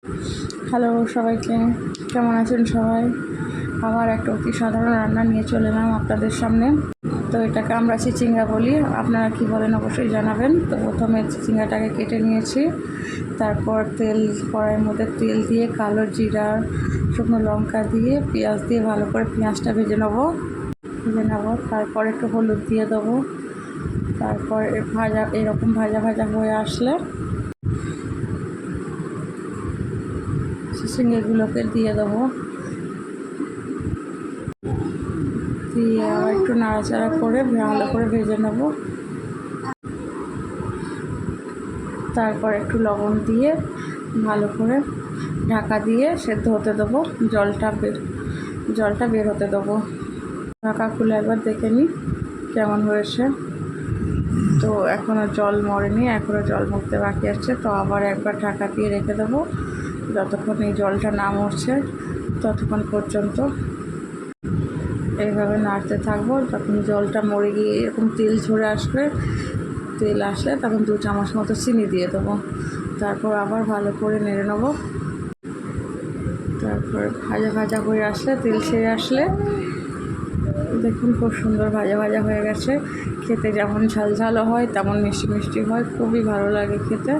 Hello সবাইকে, কেমন আছেন সবাই? আমার একটা অতি সাধারণ রান্না নিয়ে চলে এলাম আপনাদের সামনে। তো এটাকে আমরা চিচিঙ্গা বলি, আপনারা কি বলেন অবশ্যই জানাবেন। তো প্রথমে চিচিঙ্গাটাকে কেটে নিয়েছি, তারপর কড়াইয়ের মধ্যে তেল দিয়ে কালো জিরা, শুকনো লঙ্কা দিয়ে পেঁয়াজ দিয়ে ভালো করে পেঁয়াজটা ভেজে নেব। তারপর একটু হলুদ দিয়ে দেবো। তারপর এরকম ভাজা ভাজা হয়ে আসলে চিচিঙ্গাগুলোকে দিয়ে দেবো, দিয়ে আবার একটু নাড়াচাড়া করে ভালো করে ভেজে নেব। তারপর একটু লবণ দিয়ে ভালো করে ঢাকা দিয়ে সেদ্ধ হতে দেবো, জলটা বের হতে দেবো। ঢাকা খুলে একবার দেখে নিই কেমন হয়েছে। তো এখনও জল মরেনি, এখনও জল মরতে বাকি আছে। তো আবার একবার ঢাকা দিয়ে রেখে দেবো যতক্ষণ এই জলটা না মরছে, ততক্ষণ পর্যন্ত এইভাবে নাড়তে থাকবো। যখন জলটা মরে গিয়ে এরকম তেল ঝরে আসলে তখন 2 চামচ মতো চিনি দিয়ে দেবো। তারপর আবার ভালো করে নেড়ে নেবো। তারপর ভাজা ভাজা হয়ে আসলে, তেল ছেড়ে আসলে দেখুন খুব সুন্দর ভাজা ভাজা হয়ে গেছে। খেতে যেমন ঝাল ঝালও হয় তেমন মিষ্টি মিষ্টি হয়, খুবই ভালো লাগে খেতে।